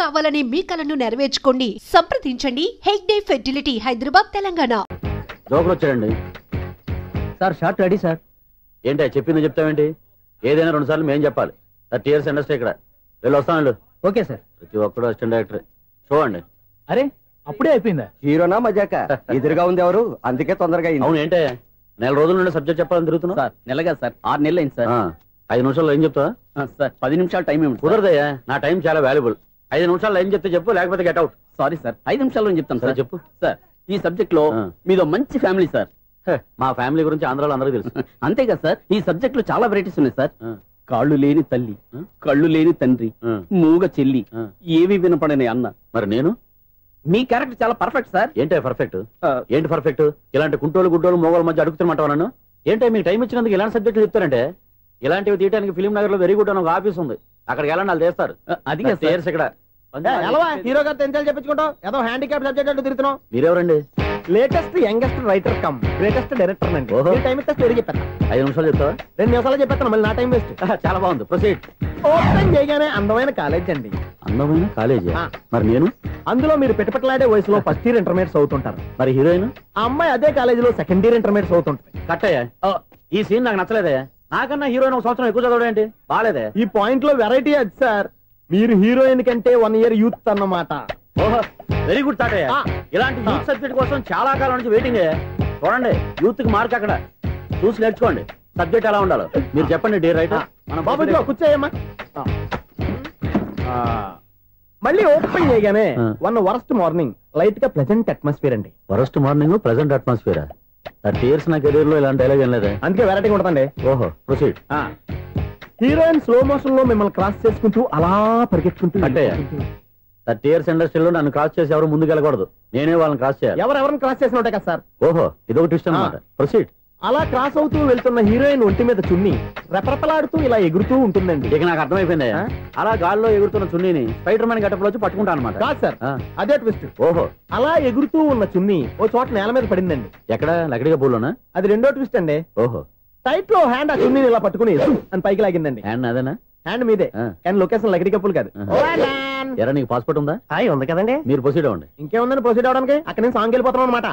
కావాలనే మీ కలను నెరవేర్చుకోండి. సంప్రదించండి హెగ్డే ఫెర్టిలిటీ, హైదరాబాద్, తెలంగాణ. జోకులు వచ్చాడండి సార్. Short ready sir. ఏంటి చెప్పింది చెప్తావేంటి? ఏదైనా 2 సార్లు మేము చెప్పాలి. 30 years ఇండస్ట్రీ ఇక్కడ. వెళ్ళి వస్తాను. Okay sir. ప్రతి ఒక్కడు అసిస్టెంట్ డైరెక్టర్. చూడండి. అరే అప్పుడే అయిపోయిందా? హీరోనా మజాక? ఎదురుగా ఉంది ఎవరు, అందుకే తొందరగా అయింది. అవును, ఏంటే 4 రోజుల నుండి సబ్జెక్ట్ చెప్పాలని తిరుగుతున్నా సార్. నెలగా సార్, 6 నెలలు అయింది సార్. 5 నిమిషాల్లో ఏం చెప్తా సార్? 10 నిమిషాలు టైం ఏమి కుదరదయ్యా, నా టైం చాలా వాల్యుబుల్. 5 నిమిషాల్లో ఏం చెప్తే చెప్పు, లేకపోతే గెట్ అవుట్. సారీ సార్, 5 నిమిషాల్లో చెప్తాను సార్. చెప్పు సార్. ఈ సబ్జెక్ట్ లో మీదో మంచి ఫ్యామిలీ సార్. మా ఫ్యామిలీ గురించి ఆంధ్రాలో అందరికీ తెలుసు. అంతేగా సార్, ఈ సబ్జెక్ట్ లో చాలా వెరైటీస్ ఉన్నాయి సార్. కాళ్ళు లేని తల్లి, కళ్ళు లేని తండ్రి, మూగ చెల్లి, ఏవి వినపడని అన్న. మరి నేను మీ క్యారెక్టర్ చాలా పర్ఫెక్ట్ సార్. ఏంటే పర్ఫెక్ట్? ఏంటి పర్ఫెక్ట్? ఇలాంటి కుంటోలు గుడ్డోలు మోగోల మధ్య అడుగుతున్నమాట నన్ను. ఏంటంటే మీకు టైం ఇచ్చినందుకు ఇలాంటి సబ్జెక్టులు చెప్తారంటే, ఇలాంటివి తీయడానికి ఫిలిం నగర్ లో వెరీ గుడ్ అని ఒక ఆఫీస్ ఉంది, అక్కడికి వెళ్ళండి, వాళ్ళు చేస్తారు. అది ఇక్కడ హీరో గారితో ఎంత చెప్పించుకుంటావు? ఏదో హ్యాండిక్యాప్ సబ్జెక్ట్ అంటూ తిరుగుతున్నావు. మీరెవరండి? Latest youngest writer cum greatest director అండి. టైం ఇస్తే స్టోరీ చెప్పాను. 5 నిమిషాలు చెప్తావా? 2 నిమిషాలు చెప్పేస్తాను, మళ్ళీ నా టైం వేస్ట్. చాలా బాగుంది, ప్రొసీడ్. ఓపెన్ చేయగానే అందమైన కాలేజ్ అండి. అందమైన కాలేజీ? మరి నేను అందులో మీరు పెట్టుపట్లాడే వయసులో ఫస్ట్ ఇయర్ ఇంటర్మీడియట్స్ అవుతుంటారు. మరి హీరోయిన్? ఆ అమ్మాయి అదే కాలేజీలో సెకండ్ ఇయర్ ఇంటర్మీడియట్స్ అవుతుంటాయి. కట్టయ్యా, ఈ సీన్ నాకు నచ్చలేదయ్యా. నాకన్నా హీరోయిన్ 1 సంవత్సరం ఎక్కువ చదవడం ఏంటి? బాగాలేదే. ఈ పాయింట్ లో వెరైటీ అది సార్. మీరు హీరోయిన్ కంటే 1 year యూత్ అన్నమాట. ఓహో, వెరీ గుడ్ థాట్ అయ్యా. ఇలాంటి యూత్ సబ్జెక్ట్ కోసం చాలా కాలం నుంచి వెయిటింగ్. చూడండి, యూత్ కి మార్క్ అక్కడ చూసి నేర్చుకోండి. సబ్జెక్ట్ ఎలా ఉండాలో మీరు చెప్పండి డియర్ రైటర్. కూర్చోయమ్మా. మళ్ళీ ఓపెన్ చేయగానే వరస్ట్ మార్నింగ్, లైట్ గా ప్లెజెంట్ అట్మాస్ఫియర్ అండి. Worst morning, pleasant atmosphere. 30 years నా కెరీర్ లో ఇలాంటి డైలాగ్ ఏం లేదే. అందుకే వెరైటీ ఉంటుందండి. ఓహో, ప్రొసీడ్. హీరోయిన్ స్లో మోషన్ లో మిమ్మల్ని క్రాస్ చేసుకుంటూ అలా పరిగెత్తుకుంటూ అంటే 30 years ఇండస్ట్రీలో నన్ను క్రాస్ చేసి ఎవరు ముందుకు వెళ్ళకూడదు, నేనే వాళ్ళని క్రాస్ చేయాలి. ఎవరెవరిని క్రాస్ చేసిన ఉంటాయి కదా సార్. ఓహో, ఇదొక ట్విస్ట్ అన్నమాట. ప్రొసీడ్. అలా క్రాస్ అవుతూ వెళ్తున్న హీరోయిన్ ఒంటి మీద చున్ని రెపరెపలాడుతూ ఇలా ఎగురుతూ ఉంటుందండి. ఇక నాకు అర్థమైపోయింది. అలా గాల్లో ఎగురుతున్న చున్నీని స్పైడర్ మ్యాన్ గెటప్ లో వచ్చి పట్టుకుంటా అనమాట. కాదు సార్, అదే ట్విస్ట్. ఓహో, అలా ఎగురుతూ ఉన్న చున్ని ఓ చోట నేల మీద పడిందండి. ఎక్కడ? లకడిగా పూల్లోనా? అది రెండో ట్విస్ట్ అండి. ఓహో, టైట్ లో హ్యాండ్ ఆ చున్నీని ఇలా పట్టుకుని అని పైకి లాగిందండి. హ్యాండ్ అదేనా? హ్యాండ్ మీదే, కానీ లొకేషన్ లకడి కప్పులు కాదు. ఎరా, నీకు పాస్పోర్ట్ ఉందా? ఉంది కదండి. మీరు ప్రొసీడ్ అవ్వండి. ఇంకేముందని ప్రొసీడ్ అవడానికి? అక్కడ నేను సాంగ్ వెళ్ళిపోతాం అనమాట.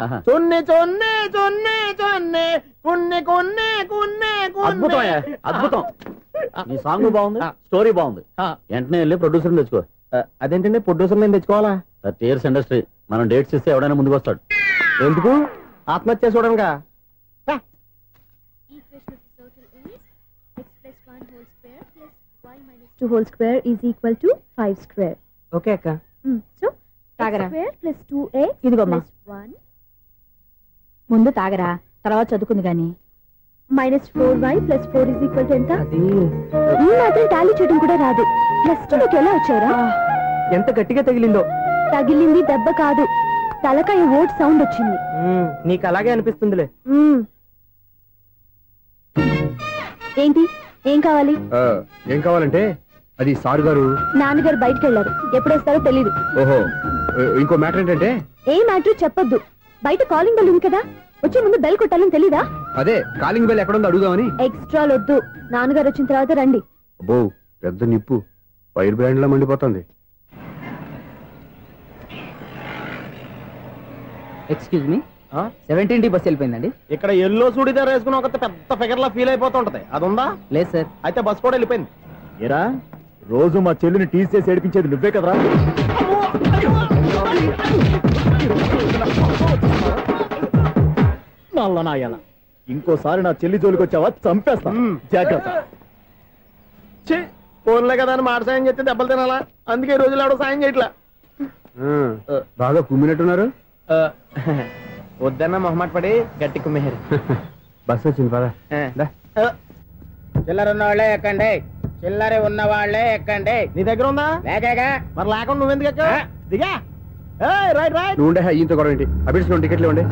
అద్భుతం, అద్భుతం. నీ సాంగ్ బాగుంది, స్టోరీ బాగుంది. వెంటనే వెళ్ళి ప్రొడ్యూసర్ తెచ్చుకో. అదేంటండి ప్రొడ్యూసర్ నేను తెచ్చుకోవాలా? 30 years ఇండస్ట్రీ, మనం డేట్స్ ఇస్తే ఎవడైనా ముందుకు వస్తాడు. ఎందుకు? ఆత్మహత్య చూడనుగా. whole square is equal to 5 square. Okay akka. So తాగరా square plus 2x ఇదిగోమ్మా 1 ముందు తాగరా, తర్వాత చదువుకుంది గాని. -4y plus 4 is equal to ఎంత? అది ఈ మాత్రం టాలీ చేయడం కూడా రాదు. ప్లస్ 2 లోకి ఎలా వచ్చారా? ఎంత గట్టిగా తగిలిందో. తగిలింది దెబ్బ కాదు, తలకాయ ఓట్ సౌండ్ వచ్చింది. నీకు అలాగే అనిపిస్తుందిలే. ఏంటి, ఏం కావాలి? ఏం కావాలంటే అది సార్ గారు నాన్నగారు బయటకు వెళ్ళారు, ఎప్పుడొస్తారో తెలీదు. ఓహో, ఇంకో మ్యాటర్ ఏంటంటే. ఏ మ్యాటర్ చెప్పొద్దు. బయట కాలింగ్ బెల్ ఉంది కదా, వచ్చే ముందు బెల్ కొట్టాలని తెలీదా? అదే కాలింగ్ బెల్ ఎక్కడుందో అడుగుదామని. ఎక్స్ట్రా వద్దు, నాన్నగారు వచ్చిన తర్వాత రండి. అబ్బో, పెద్ద నిప్పు ఫైర్ బ్రాండ్ లా మండిపోతుంది. ఎక్స్క్యూజ్ మీ, 17D బస్ వెళ్ళిపోయిందండి. ఇక్కడ ఎల్లో చూడిదార్ వేసుకుని ఒక పెద్ద ఫిగర్ లా ఫీల్ అయిపోతుంటది, అది ఉందా? లేదు సార్. అయితే బస్ కూడా వెళ్ళిపోయింది. ఏరా, రోజు మా చెల్లిని టీస్ చేసి ఏడిపించేది నువ్వే కదరా? నల్ల నాయాల, ఇంకోసారి నా చెల్లి జోలికి వచ్చావా చంపేస్తా, జాగ్రత్త. ఫోన్లే కదా అని మాట సాయం చేస్తే దెబ్బలు తినాలా, అందుకే ఈ రోజులు ఎవడో సాయం చేయట్లా. బాగా కుమ్మినట్టున్నారు. వద్దన్న మొహమాట పడి గట్టి కుమ్మేరు. బస్ వచ్చింది పదా. చిల్లర ఉన్న వాళ్ళే ఎక్కండి, చిల్లర ఉన్న వాళ్ళే ఎక్కండి. నీ దగ్గర ఉందా? లేకగా. మరి లేకుండా నువ్వెందుకు ఎక్క? దిగా. Right right. నువ్వు ఉండే ఇంత గొడవ ఏంటి? అభిడ్స్ టికెట్లు ఇవ్వండి.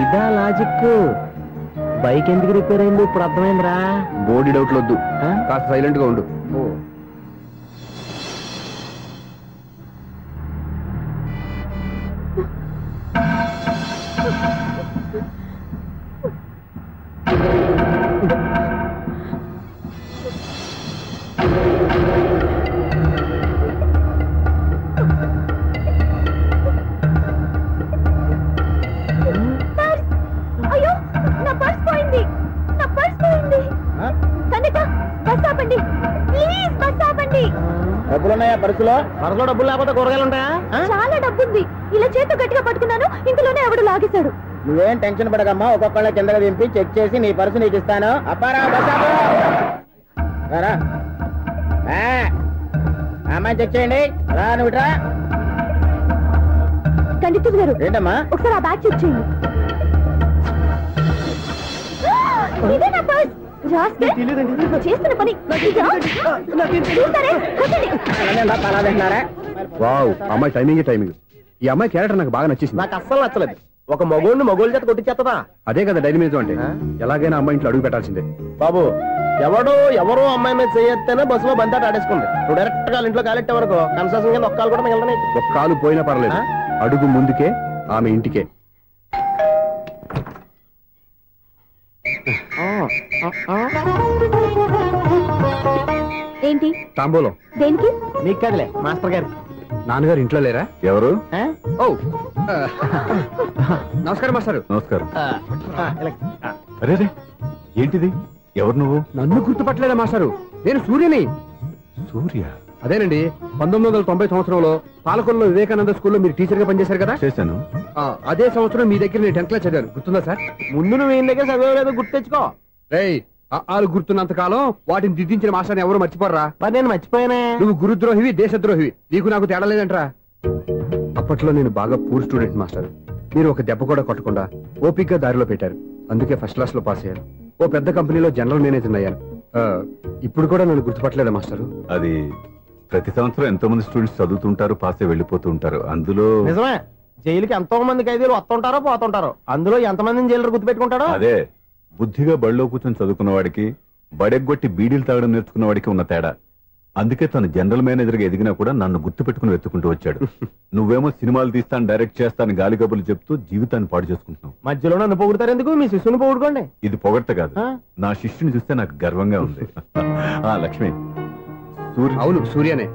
ఇదా లాజిక్? బైక్ ఎందుకు రిపేర్ అయింది ఇప్పుడు అర్థమైందిరా. బోడీ డౌట్లు వద్దు, కాస్త సైలెంట్ గా ఉండు. కండక్టర్ బస్ ఆపండి ప్లీజ్, బస్ ఆపండి. డబ్బులున్నాయా పర్సులో? పర్సులో డబ్బులు లేకపోతే కూరగాయలు ఉంటాయా? చాలా డబ్బుంది. ఇలా చేతితో గట్టిగా పట్టుకున్నాను, ఇంతలోనే ఎవడు లాగేశాడు. నువ్వేం టెన్షన్ పడకమ్మా, ఒక్కొక్కళ్ళ కిందగా దింపి చెక్ చేసి నీ పర్సు నీకు ఇస్తాను. అప్పారా బస్ ఆపు. రా అమ్మాయి చెక్ చేయండి. రా నువ్వు రా. కండక్టర్ గారు ఏంటమ్మా? ఒకసారి ఆ బ్యాగ్ చెక్ చేయండి. ఇదే నా పర్స్. చేస్తున్న పని వావ్, అమ్మాయి టైమింగ్. ఈ అమ్మాయి క్యారెక్టర్ నాకు బాగా నచ్చేసింది. నాకు అస్సలు నచ్చలేదు. ఒక మగోడిని మగోళ్ళ చేత కొట్టించేస్తుందా? అదే కదా డైనమిజం అంటే. ఎలాగైనా అమ్మాయి ఇంట్లో అడుగు పెట్టాల్సిందే. బాబు, ఎవరో అమ్మాయి మీద చేయొత్తేనే బస్సులో బంతాట ఆడేసుకుంది. నువ్వు డైరెక్ట్ గా ఇంట్లో కాలెట్టే వరకు కన్సెషన్ కింద ఒక్కలు కూడా మిగలనే. ఒక కాలు పోయినా పర్లేదు, అడుగు ముందుకే ఆమె ఇంటికే. ఏంటి తాంబూలం దేనికి? నీకు కదలే మాస్టర్ గారు. నాన్నగారు ఇంట్లో లేరా? ఎవరు? ఓ నమస్కారం మాస్టారు. నమస్కారం. అరే ఏంటిది? ఎవరు నువ్వు? నన్ను గుర్తుపట్టలేదా మాస్టారు? నేను సూర్యని. సూర్య? అదేనండి, 1990 సంవత్సరంలో పాలకొల్లో వివేకానంద స్కూల్లో మీరు టీచర్ గా పనిచేశారు కదా? చేశాను. అదే సంవత్సరం మీ దగ్గర నేను 10th క్లాస్ చదివాను, గుర్తుందా సార్? ముందు నువ్వు ఈయన దగ్గర చదవలేదు, గుర్తు తెచ్చుకో. రేయ్, ఆలు గుర్తున్నంత కాలం వాటిని దిద్దించిన మాస్టర్ని ఎవరు మర్చిపోర్రా? మరి నేను మర్చిపోయానే. నువ్వు గురుద్రోహివి, దేశద్రోహివి. నీకు నాకు తేడా లేదంట్రా. అప్పట్లో నేను బాగా పూర్ స్టూడెంట్ మాస్టర్. మీరు ఒక దెబ్బ కూడా కొట్టకుండా ఓపిగ్గా దారిలో పెట్టారు. అందుకే ఫస్ట్ క్లాస్ లో పాస్ అయ్యాను. ఓ పెద్ద కంపెనీలో జనరల్ మేనేజర్ అయ్యాను. ఇప్పుడు కూడా నన్ను గుర్తుపట్టలేదా మాస్టర్? అది ప్రతి సంవత్సరం ఎంతో మంది స్టూడెంట్స్ చదువుతుంటారు, పాస్ అయి వెళ్ళిపోతూ ఉంటారు. అందులో నిజమే, జైలుకి ఎంతో మంది ఖైదీలు వస్తుంటారో పోతుంటారో. అందులో ఎంతమందిని జైలు గుర్తుపెట్టుకుంటాడో. అదే బుద్ధిగా బడిలో కూర్చొని చదువుకున్న వాడికి, బడెగ్గొట్టి బీడీలు తాగడం నేర్చుకున్న వాడికి ఉన్న తేడా. అందుకే తను జనరల్ మేనేజర్ గా ఎదిగినా కూడా నన్ను గుర్తు పెట్టుకుని వెతుకుంటూ వచ్చాడు. నువ్వేమో సినిమాలు తీస్తాను, డైరెక్ట్ చేస్తాను గాలి కబుర్లు చెప్తూ జీవితాన్ని పాడు చేసుకుంటున్నావు. మధ్యలో నన్ను పొగుడతారు ఎందుకు? మీ శిష్యుని పొగుడుకోండి. ఇది పొగడ్త కాదు, నా శిష్యుని చూస్తే నాకు గర్వంగా ఉంది. లక్ష్మి, సూర్య. అవును, సూర్యనే.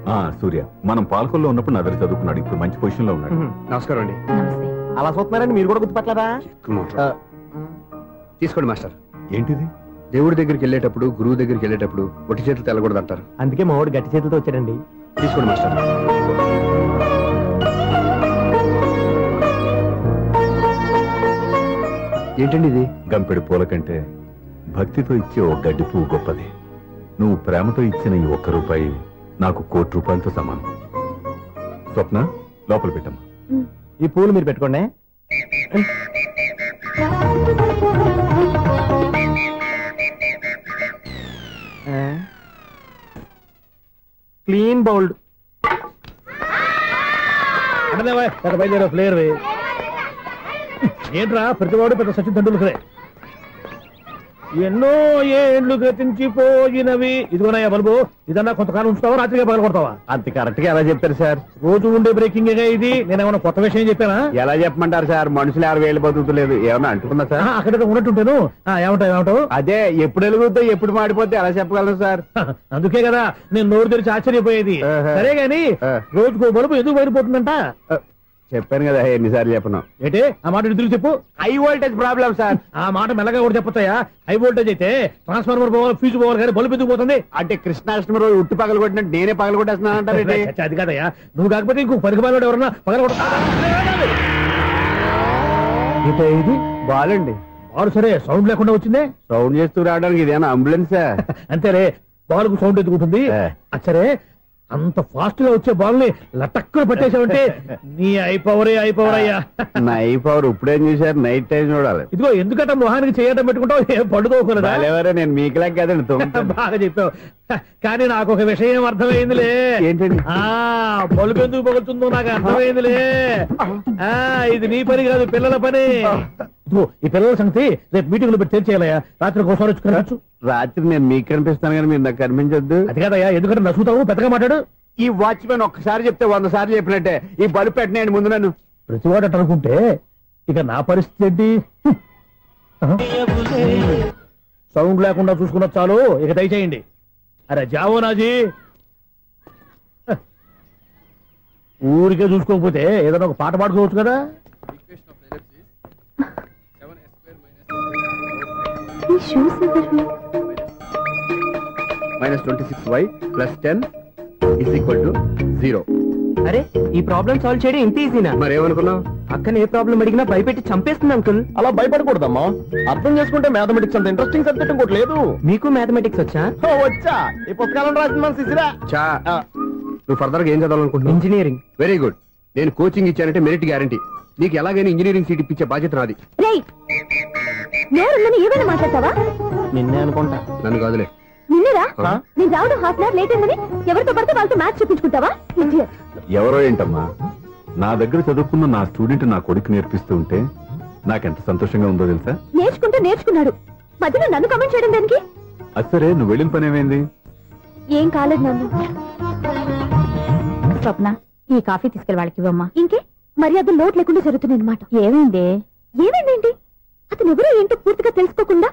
సూర్య మనం పాలకొల్లో ఉన్నప్పుడు నా దగ్గర చదువుకున్నాడు. ఇప్పుడు మంచి పొజిషన్ లో ఉన్నాడు. నమస్కారం అండి. అలా చూస్తున్నారండి, మీరు కూడా గుర్తుపట్టలేదా? తీసుకోండి మాస్టర్. ఏంటిది? దేవుడి దగ్గరికి వెళ్ళేటప్పుడు, గురువు దగ్గరికి వెళ్ళేటప్పుడు ఒట్టి చేతులు తెల్లకూడదు అంటారు. అందుకే మా వాడు గట్టి చేతులతో వచ్చాడండి. తీసుకోండి మాస్టర్. ఏంటండి ఇది? గంపెడు పూల కంటే భక్తితో ఇచ్చే ఓ గడ్డి పువ్వు గొప్పది. నువ్వు ప్రేమతో ఇచ్చిన ఈ ₹1 నాకు ₹1,00,00,000తో సమానం. స్వప్న, లోపల పెట్టమ్మా. ఈ పూలు మీరు పెట్టుకోండి. Clean bowled. బయలుదేరా ప్లేయర్. ఏంట్రా ప్రతివాడు పెద్ద సచిన్ తెండూల్కరే. ఎన్నో ఏళ్లు గతించిపోయినవి. ఇదిగోనయ్యా బల్బు, ఇదన్నా కొంతకాలం ఉంచుతావా, రాత్రిగా పగల కొడతావా? అంత కరెక్ట్ గా ఎలా చెప్పారు సార్? రోజు ఉండే బ్రేకింగ్ ఇది. నేనేమన్నా కొత్త విషయం చెప్పానా? ఎలా చెప్పమంటారు సార్? మనుషులు 60,000 బతుకుతలేదు. ఏమన్నా అంటున్నా సార్? అక్కడ ఉన్నట్టుంటాను. ఏమంటావు? అదే ఎప్పుడు వెలుగుతో ఎప్పుడు మాడిపోతే ఎలా చెప్పగలను సార్? అందుకే కదా నేను నోరు తెరిచి ఆశ్చర్యపోయేది. సరే గాని రోజుకో బల్బు ఎందుకు బయటపోతుందంట? చెప్పాను కదా, ఎన్నిసార్లు చెప్పను. ఏంటి ఆ మాట ఎదురు చెప్పు. High voltage problem sir. ఆ మాట మెల్లగా కూడా చెప్పొచ్చాయా? హై వోల్టేజ్ అయితే ట్రాన్స్ఫార్మర్ పోవాలి, ఫ్యూజ్ పోవాలి, కానీ బల్బు ఎందుకు పోతుంది? అంటే కృష్ణాష్టమి రోజు ఉట్టి పగలు కొట్టినట్టు నేనే పగలు కొట్టేస్తున్నానంటారు. అది కాదయ్యా, నువ్వు కాకపోతే ఇంకో పరిగబాలు ఎవరన్నా పగల కొట్ట. ఇది బాలండి. బాలు సరే, సౌండ్ లేకుండా వచ్చిందే. సౌండ్ చేస్తూ రావడానికి ఇదేనా అంబులెన్సా? అంతేరే, బాలుకు సౌండ్ ఎందుకుంటుంది? సరే, అంత ఫాస్ట్ గా వచ్చే బాల్ ని లటక్కులు పట్టేసావంటే నీ ఐపవర్ అయ్యా. నా ఐపవర్ ఇప్పుడేం చూసారు? నైట్ టైం చూడాలి. ఇదిగో ఎందుకంటే మొహానికి చేయటం పెట్టుకుంటావు, ఏం పడుకోకూడదా? నేను మీకులాగా కదండి. బాగా చెప్పావు. కానీ నాకు ఒక విషయం అర్థమైందిలే. ఏంటండి? బల్బు ఎందుకు పగులుతుందో నాకు అర్థమైందిలే. ఇది నీ పని కాదు, పిల్లల పని. ఈ పిల్లల సంగతి రేపు మీటింగ్ లో పెట్టి తెలిసేయాలయ్యా. రాత్రి ఒకసారి వచ్చి కనవచ్చు. రాత్రి నేను మీకు కనిపిస్తాను కానీ మీరు నాకు కనిపించొద్దు. అది కాదయ్యా, ఎందుకంటే నచ్చుతావు, పెద్దగా మాట్లాడు. ఈ వాచ్మెన్ ఒక్కసారి చెప్తే 100 సార్లు చెప్పినట్టే. ఈ బల్బు పెట్టినాయండి ముందు నన్ను. ప్రతివాడు అట్ట అనుకుంటే ఇక నా పరిస్థితి ఏంటి? సౌండ్ లేకుండా చూసుకున్న చాలు, ఇక దయచేయండి. అరే జావో నాజీ, ఊరికే చూసుకోకపోతే ఏదైనా ఒక పాట పాడుకోవచ్చు కదా. Minus 26y plus 10 is equal to 0. అరే ఈ ప్రాబ్లం సాల్వ్ చేయడం ఇంత ఈజీనా? మరేమనుకున్నావు? అక్కని ఏ ప్రాబ్లం అడిగినా భయపెట్టి చంపేస్తుంది అంకుల్. అలా భయపడకూడదమ్మా. అర్థం చేసుకుంటే మ్యాథమెటిక్స్ అంత ఇంట్రెస్టింగ్ సబ్జెక్ట్ ఇంకోటి లేదు. మీకు మ్యాథమెటిక్స్ వచ్చా? వచ్చా, ఈ పుస్తకాలను రాసింది మన శిశిరా. చా నువ్వు ఫర్దర్ గా ఏం చదవాలనుకుంటున్నావు? ఇంజనీరింగ్. Very good. నేను కోచింగ్ ఇచ్చానంటే మెరిట్ గ్యారంటీ. నీకు ఎలాగైనా ఇంజనీరింగ్ సీట్ ఇప్పించే బాధ్యత నాది. ఏమైనా మాట్లాడతావా? నిన్నే అనుకుంటా. నన్ను కాదులే. నిన్నేరా? నేను రావడం హాఫ్ అన్ అవర్ లేట్ అయిందని ఎవరితో పడితే వాళ్ళతో మ్యాచ్ చూపించుకుంటావా? ఎవరో ఏంటమ్మా, నా దగ్గర చదువుకున్న నా స్టూడెంట్ నా కొడుకు నేర్పిస్తూ ఉంటే నాకెంత సంతోషంగా ఉందో తెలుసా? నేర్చుకుంటే నేర్చుకున్నాడు, మధ్యలో నన్ను కమెంట్ చేయడం దానికి? అసరే నువ్వు వెళ్ళిన పని ఏమైంది? ఏం కాలేదు నన్ను. స్వప్న, ఈ కాఫీ తీసుకెళ్ళి వాళ్ళకి ఇవ్వమ్మా. ఇంకే మర్యాద లోటు లేకుండా జరుగుతుంది అనమాట. ఏమైంది? ఏమైందేంటి? అతను ఎవరో ఏంటో పూర్తిగా తెలుసుకోకుండా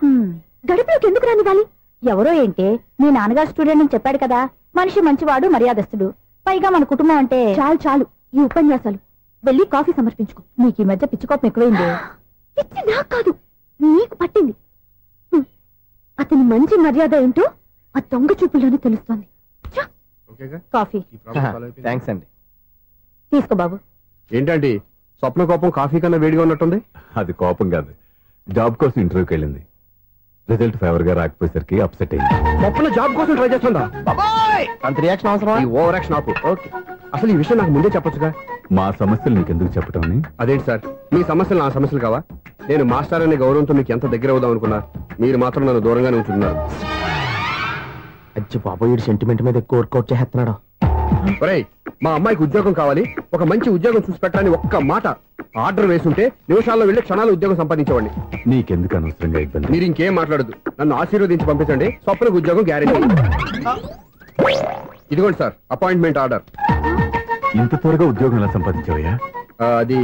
గడపలోకి ఎందుకు రానివ్వాలి? ఎవరో ఏంటి, మీ నాన్నగారు స్టూడెంట్ అని చెప్పాడు కదా. మనిషి మంచివాడు, మర్యాదస్తుడు, పైగా మన కుటుంబం అంటే. చాలు చాలు ఈ ఉపన్యాసాలు. వెళ్ళి కాఫీ సమర్పించుకో. నీకు ఈ మధ్య పిచ్చుకోపం ఎక్కువైంది. పిచ్చి నాకు కాదు, నీకు పట్టింది. అతని మంచి మర్యాద ఏంటో ఆ దొంగ చూపుల్లోనే తెలుస్తోంది. కాఫీ థ్యాంక్స్ అండి. తీసుకో బాబు. ఏంటంటే స్వప్న కోపం కాఫీ కన్నా వేడిగా ఉన్నట్టుంది. అది కోపం కాదు, జాబ్ కోసం ఇంటర్వ్యూకి వెళ్ళింది. రిజల్ట్ ఫేవర్ గా రాకపోయేసరికి అప్సెట్ అయింది. స్వప్న జాబ్ కోసం ట్రై చేస్తుందా? అంత రియాక్షన్ అవసరం. ఈ ఓవర్ యాక్షన్ ఆపు. ఓకే, అసలు ఈ విషయం నాకు ముందే చెప్పొచ్చుగా. మా సమస్యలు నీకెందుకు చెప్పటం అని. అదేంటి సార్, మీ సమస్యలు నా సమస్యలు కావా? నేను మాస్టర్ అనే గౌరవంతో మీకు ఎంత దగ్గర అవుదాం అనుకున్నా, మీరు మాత్రం నన్ను దూరంగానే ఉంటున్నారు. అచ్చి బాబు, ఈ సెంటిమెంట్ మీద ఎక్కువ వర్కౌట్ చేస్తున్నాడు. ఒరేయ్, మా అమ్మాయికి ఉద్యోగం కావాలి, ఒక మంచి ఉద్యోగం చూసి పెట్టాలని ఒక్క మాట ఆర్డర్ వేసుంటే నిమిషాల్లో వెళ్ళి క్షణాలు ఉద్యోగం సంపాదించేవాడిని. నీకెందుకు అనవసరంగా ఇబ్బంది? మీరు ఇంకేం మాట్లాడదు, నన్ను ఆశీర్వదించి పంపించండి. స్వప్నకు ఉద్యోగం గ్యారెంటీ. ఇదిగోండి సార్, అపాయింట్మెంట్ ఆర్డర్. ఇంత త్వరగా ఉద్యోగం ఎలా సంపాదించావయ్యా? అది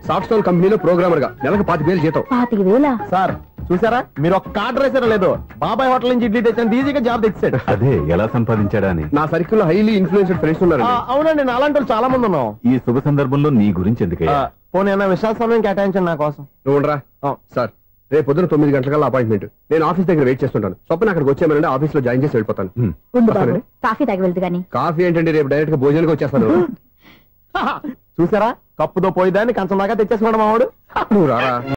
సాఫ్ట్వేర్ కంపెనీలో ప్రోగ్రామర్ గా నెలకు 25,000 జీతం. 25,000? సార్ చూసారా, మీరు ఒక్క ఆర్డర్ వేసారో లేదో, బాబాయ్ హోటల్ నుంచి ఇడ్లీ తెచ్చాను, ఈజీగా జాబ్ తెచ్చాడు. అదే ఎలా సంపాదించాడా అని. నా సర్కిల్ హైలీ ఇన్ఫ్లుయెన్స్డ్ ఫ్రెండ్స్ ఉన్నారు. అవునండి, నా అలాంటి చాలా మంది ఉన్నాం. ఈ శుభ సందర్భంలో నీ గురించి ఎందుకయ్యా? పోనీ అన్న విశాల సమయం కేటాయించండి నా కోసం. నువ్వు ఉండరా సార్, రేపు పొద్దున 9 గంటలకల్లా అపాయింట్మెంట్. నేను ఆఫీస్ దగ్గర వెయిట్ చేస్తుంటాను. స్వప్న అక్కడికి వచ్చేయమనండి, ఆఫీస్ లో జాయిన్ చేసి వెళ్ళిపోతాను. కాఫీ తాగి వెళ్తు గానీ. కాఫీ ఏంటంటే రేపు డైరెక్ట్ గా భోజనానికి వచ్చేస్తాను. చూసారా, కప్పుతో పోయిదాన్ని కంచం దాకా తెచ్చేసుకున్నాడు మావాడు. నువ్వు రారా.